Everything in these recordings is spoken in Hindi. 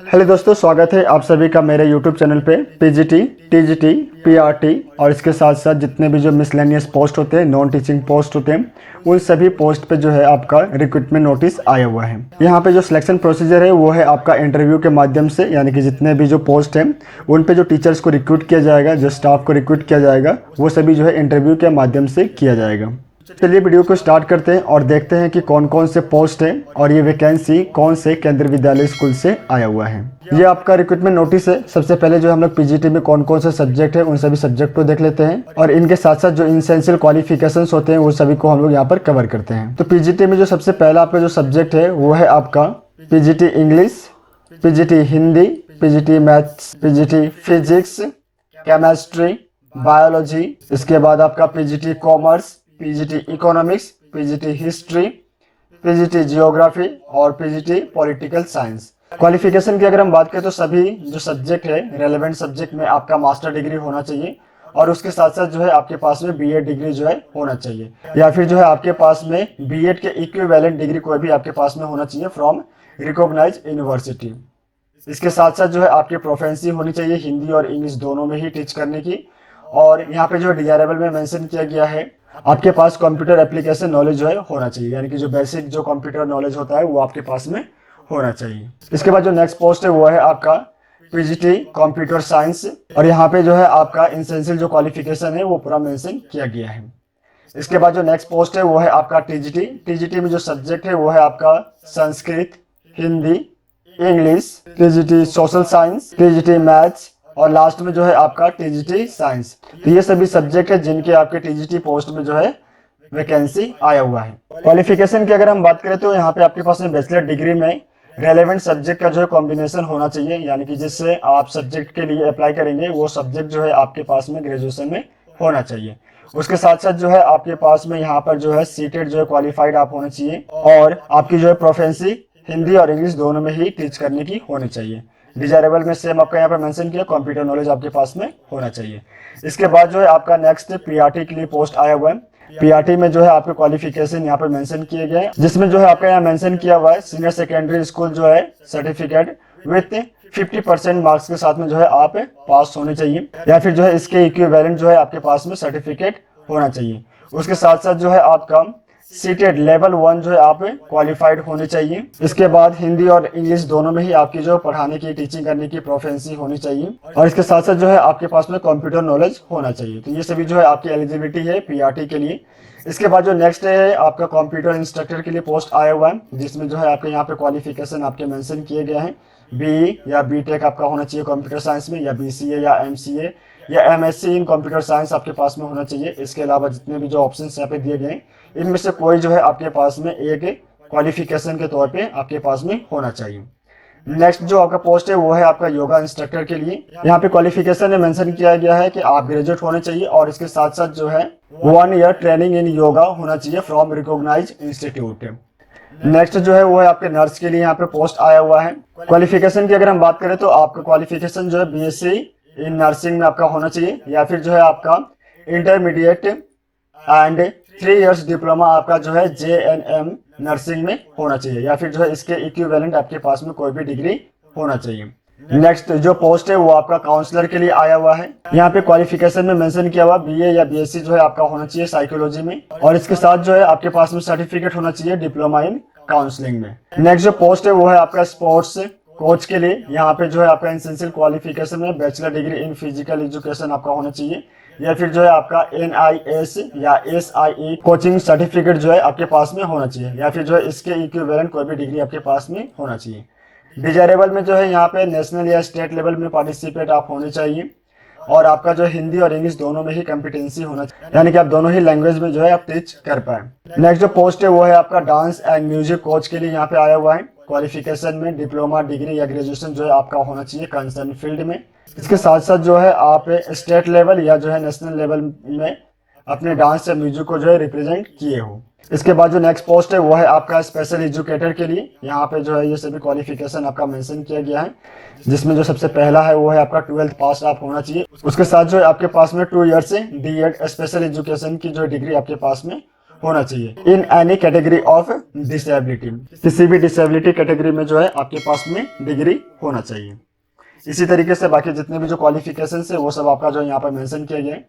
हेलो दोस्तों, स्वागत है आप सभी का मेरे YouTube चैनल पे। पीजीटी, टीजीटी, पीआरटी और इसके साथ साथ जितने भी जो मिसलेनियस पोस्ट होते हैं, नॉन टीचिंग पोस्ट होते हैं, उन सभी पोस्ट पे जो है आपका रिक्रूटमेंट नोटिस आया हुआ है। यहाँ पे जो सिलेक्शन प्रोसीजर है वो है आपका इंटरव्यू के माध्यम से, यानी कि जितने भी जो पोस्ट हैं उन पे जो टीचर्स को रिक्रूट किया जाएगा, जो स्टाफ को रिक्रूट किया जाएगा, वो सभी जो है इंटरव्यू के माध्यम से किया जाएगा। चलिए वीडियो को स्टार्ट करते हैं और देखते हैं कि कौन कौन से पोस्ट हैं और ये वैकेंसी कौन से केंद्रीय विद्यालय स्कूल से आया हुआ है। ये आपका रिक्रूटमेंट नोटिस है। सबसे पहले जो हम लोग पीजीटी में कौन कौन से सब्जेक्ट है उन सभी सब्जेक्ट को देख लेते हैं और इनके साथ साथ जो एसेंशियल क्वालिफिकेशंस होते हैं वो सभी को हम लोग यहाँ पर कवर करते हैं। तो पीजीटी में जो सबसे पहला आपका जो सब्जेक्ट है वो है आपका PGT English, PGT Hindi, PGT maths, PGT physics, chemistry, biology. इसके बाद आपका PGT commerce, PGT economics, PGT history, PGT geography और पीजीटी पॉलिटिकल साइंस। क्वालिफिकेशन की अगर हम बात करें तो सभी जो सब्जेक्ट है, रेलेवेंट सब्जेक्ट में आपका मास्टर डिग्री होना चाहिए और उसके साथ साथ जो है आपके पास में बीएड डिग्री जो है होना चाहिए, या फिर जो है आपके पास में बीएड के इक्विवेलेंट डिग्री कोई भी आपके पास में होना चाहिए फ्रॉम रिकॉग्नाइज्ड यूनिवर्सिटी। इसके साथ साथ जो है आपकी प्रोफेंसी होनी चाहिए हिंदी और इंग्लिश दोनों में ही टीच करने की। और यहाँ पे जो डिजायरेबल में मेंशन किया गया है, आपके पास कंप्यूटर एप्लीकेशन नॉलेज जो है होना चाहिए, यानी कि जो बेसिक जो कंप्यूटर नॉलेज होता है वो आपके पास में होना चाहिए। इसके बाद जो नेक्स्ट पोस्ट है वो है आपका पीजीटी कंप्यूटर साइंस और यहाँ पे जो है आपका एसेंशियल जो क्वालिफिकेशन है वो पूरा मेंशन किया गया है। इसके बाद जो नेक्स्ट पोस्ट है वो है आपका टीजीटी। टीजीटी में जो सब्जेक्ट है वो है आपका Sanskrit, Hindi, English, TGT social science, TGT maths और लास्ट में जो है आपका टीजीटी साइंस। तो ये सभी सब्जेक्ट है जिनके आपके टीजीटी पोस्ट में जो है वैकेंसी आया हुआ है। क्वालिफिकेशन की अगर हम बात करें तो यहाँ पे आपके पास में बैचलर डिग्री में रेलेवेंट सब्जेक्ट का जो है कॉम्बिनेशन होना चाहिए, यानी कि जिससे आप सब्जेक्ट के लिए अप्लाई करेंगे वो सब्जेक्ट जो है आपके पास में ग्रेजुएशन में होना चाहिए। उसके साथ साथ जो है आपके पास में यहाँ पर जो है सीटेड जो है क्वालिफाइड आप होने चाहिए और आपकी जो है प्रोफेंसी हिंदी और इंग्लिश दोनों में ही टीच करने की होनी चाहिए। डिजायरेबल में सेम आपका यहाँ पर मेंशन किया, कंप्यूटर नॉलेज आपके पास में होना चाहिए। इसके बाद जो है आपका नेक्स्ट पीआरटी के लिए पोस्ट आया हुआ है। पीआरटी में जो है आपके क्वालिफिकेशन यहाँ पर मेंशन किए गए हैं, जिसमें जो है आपका यहाँ मेंशन किया हुआ है सीनियर सेकेंडरी स्कूल जो है सर्टिफिकेट विथ 50% मार्क्स के साथ में जो है आप पास होने चाहिए, या फिर जो है इसके इक्विवेलेंट जो है आपके पास में सर्टिफिकेट होना चाहिए। उसके साथ साथ जो है आपका सीटेड लेवल 1 जो है आप क्वालिफाइड होने चाहिए। इसके बाद हिंदी और इंग्लिश दोनों में ही आपकी जो पढ़ाने की टीचिंग करने की प्रोफेंसी होनी चाहिए और इसके साथ साथ जो है आपके पास में कंप्यूटर नॉलेज होना चाहिए। तो ये सभी जो है आपकी एलिजिबिलिटी है पीआरटी के लिए। इसके बाद जो नेक्स्ट है आपका कंप्यूटर इंस्ट्रक्टर के लिए पोस्ट आया हुआ है, जिसमें जो है आपके यहाँ पे क्वालिफिकेशन आपके मेंशन किए गए हैं। बीई या बीटेक आपका होना चाहिए कंप्यूटर साइंस में, या बीसीए या एमसीए या एमएससी इन कंप्यूटर साइंस आपके पास में होना चाहिए। इसके अलावा जितने भी जो ऑप्शंस यहाँ पे दिए गए इनमें से कोई जो है आपके पास में एक क्वालिफिकेशन के तौर पे आपके पास में होना चाहिए। नेक्स्ट जो आपका पोस्ट है वो है आपका योगा इंस्ट्रक्टर के लिए। यहाँ पे क्वालिफिकेशन में मेंशन किया गया है कि आप ग्रेजुएट होने चाहिए और इसके साथ साथ जो है 1 ईयर ट्रेनिंग इन योगा होना चाहिए फ्रॉम रिकॉग्नाइज्ड इंस्टीट्यूट। नेक्स्ट जो है वो है आपके नर्स के लिए यहाँ पे पोस्ट आया हुआ है। क्वालिफिकेशन की अगर हम बात करें तो आपका क्वालिफिकेशन जो है बीएससी इन नर्सिंग में आपका होना चाहिए, या फिर जो है आपका इंटरमीडिएट एंड 3 इयर्स डिप्लोमा आपका जो है जेएनएम नर्सिंग में होना चाहिए, या फिर जो है इसके इक्विवेलेंट आपके पास में कोई भी डिग्री होना चाहिए। नेक्स्ट जो पोस्ट है वो आपका काउंसलर के लिए आया हुआ है। यहाँ पे क्वालिफिकेशन में मेंशन किया हुआ बीए या बीएससी जो है आपका होना चाहिए साइकोलॉजी में और इसके साथ जो है आपके पास में सर्टिफिकेट होना चाहिए डिप्लोमा इन काउंसलिंग में। नेक्स्ट जो पोस्ट है वो है आपका स्पोर्ट्स कोच के लिए। यहाँ पे जो है आपका एसेंशियल क्वालिफिकेशन में bachelor degree in physical education आपका होना चाहिए, या फिर जो है आपका NIS या SIE कोचिंग सर्टिफिकेट जो है आपके पास में होना चाहिए, या फिर जो है इसके इक्विवेलेंट कोई भी डिग्री आपके पास में होना चाहिए। डिजायरेबल में जो है यहाँ पे नेशनल या स्टेट लेवल में पार्टिसिपेट आप होने चाहिए और आपका जो हिंदी और इंग्लिश दोनों में ही कॉम्पिटेंसी होना चाहिए, यानी कि आप दोनों ही लैंग्वेज में जो है आप टीच कर पाए। नेक्स्ट जो पोस्ट है वो है आपका डांस एंड म्यूजिक कोच के लिए यहाँ पे आया हुआ है। क्वालिफिकेशन में डिप्लोमा डिग्री या ग्रेजुएशन जो है आपका होना चाहिए कंसर्न फील्ड में। इसके साथ साथ जो है आप स्टेट लेवल या जो है नेशनल लेवल में अपने डांस या म्यूजिक को जो है रिप्रेजेंट किए हो। इसके बाद जो नेक्स्ट पोस्ट है वो है आपका स्पेशल एजुकेटर के लिए। यहाँ पे जो है ये सभी क्वालिफिकेशन आपका मेंशन किया गया है, जिसमें जो सबसे पहला है वो है आपका 12th पास आप होना चाहिए। उसके साथ जो है आपके पास में 2 ईयर से बीएड स्पेशल एजुकेशन की जो डिग्री आपके पास में होना चाहिए in any category of disability, किसी भी डिसेबिलिटी कैटेगरी में जो है आपके पास में डिग्री होना चाहिए। इसी तरीके से बाकी जितने भी जो क्वालिफिकेशन है वो सब आपका जो यहाँ पर मेंशन किया गया है।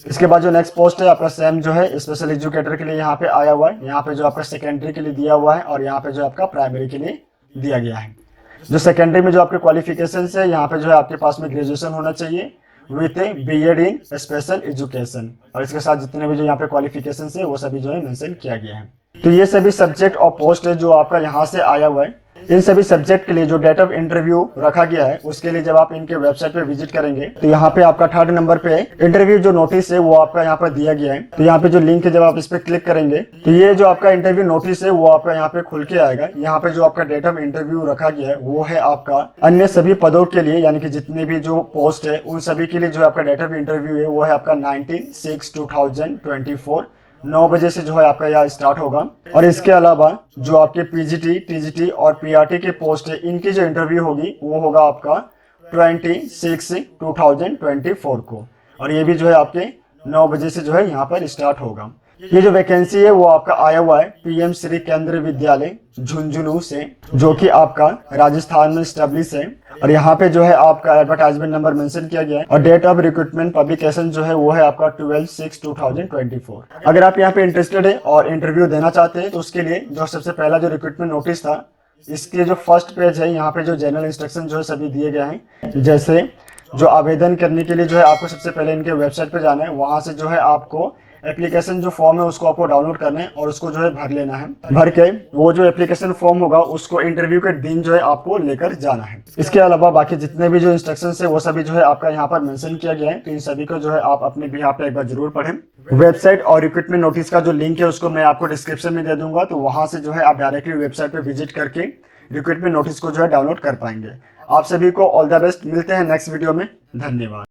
इसके बाद जो नेक्स्ट पोस्ट है आपका सेम जो है स्पेशल एजुकेटर के लिए यहाँ पे आया हुआ है। यहाँ पे जो आपका सेकेंडरी के लिए दिया हुआ है और यहाँ पे जो आपका प्राइमरी के लिए दिया गया है। जो सेकेंडरी में जो आपके क्वालिफिकेशन है यहाँ पे जो है आपके पास में ग्रेजुएशन होना चाहिए with B Ed in special education, और इसके साथ जितने भी जो यहाँ पे क्वालिफिकेशन है वो सभी जो है मेंशन किया गया है। तो ये सभी सब्जेक्ट और पोस्ट है जो आपका यहाँ से आया हुआ है। इन सभी सब्जेक्ट के लिए जो डेट ऑफ इंटरव्यू रखा गया है उसके लिए जब आप इनके वेबसाइट पे विजिट करेंगे तो यहाँ पे आपका 3rd नंबर पे इंटरव्यू जो नोटिस है वो आपका यहाँ पर दिया गया है। तो यहाँ पे जो लिंक है जब आप इस पे क्लिक करेंगे तो ये जो आपका इंटरव्यू नोटिस है वो आपका यहाँ पे खुल के आएगा। यहाँ पे जो आपका डेट ऑफ इंटरव्यू रखा गया है वो है आपका अन्य सभी पदों के लिए, यानी कि जितने भी जो पोस्ट है उन सभी के लिए जो आपका डेट ऑफ इंटरव्यू है वो है आपका 19/6/2024 9 बजे से जो है आपका यहाँ स्टार्ट होगा। और इसके अलावा जो आपके पीजीटी, टीजीटी और पीआरटी के पोस्ट है इनकी जो इंटरव्यू होगी वो होगा आपका 26/2024 को, और ये भी जो है आपके 9 बजे से जो है यहाँ पर स्टार्ट होगा। ये जो वैकेंसी है वो आपका आया हुआ है पीएम श्री केंद्रीय विद्यालय झुंझुनू से, जो कि आपका राजस्थान में स्टेब्लिश है। और यहाँ पे जो है आपका एडवर्टाइजमेंट नंबर मेंशन किया गया है और डेट ऑफ रिक्रूटमेंट पब्लिकेशन जो है वो है आपका 12/6/2024। अगर आप यहाँ पे इंटरेस्टेड है और इंटरव्यू देना चाहते हैं तो उसके लिए जो सबसे पहला जो रिक्रूटमेंट नोटिस था इसके जो फर्स्ट पेज है यहाँ पे जो जनरल इंस्ट्रक्शन जो है सभी दिए गए हैं। जैसे जो आवेदन करने के लिए जो है आपको सबसे पहले इनके वेबसाइट पे जाना है, वहां से जो है आपको एप्लीकेशन जो फॉर्म है उसको आपको डाउनलोड करना है और उसको जो है भर लेना है। भर के वो जो एप्लीकेशन फॉर्म होगा उसको इंटरव्यू के दिन जो है आपको लेकर जाना है। इसके अलावा बाकी जितने भी जो इंस्ट्रक्शंस है वो सभी जो है आपका यहाँ पर मेंशन किया गया है। तो इन सभी को जो है आप अपने बिहाफ पे एक बार जरूर पढ़ें। वेबसाइट और रिक्रूटमेंट नोटिस का जो लिंक है उसको मैं आपको डिस्क्रिप्शन में दे दूंगा, तो वहां से जो है आप डायरेक्टली वेबसाइट पे विजिट करके रिक्रूटमेंट नोटिस को जो है डाउनलोड कर पाएंगे। आप सभी को ऑल द बेस्ट, मिलते हैं नेक्स्ट वीडियो में। धन्यवाद।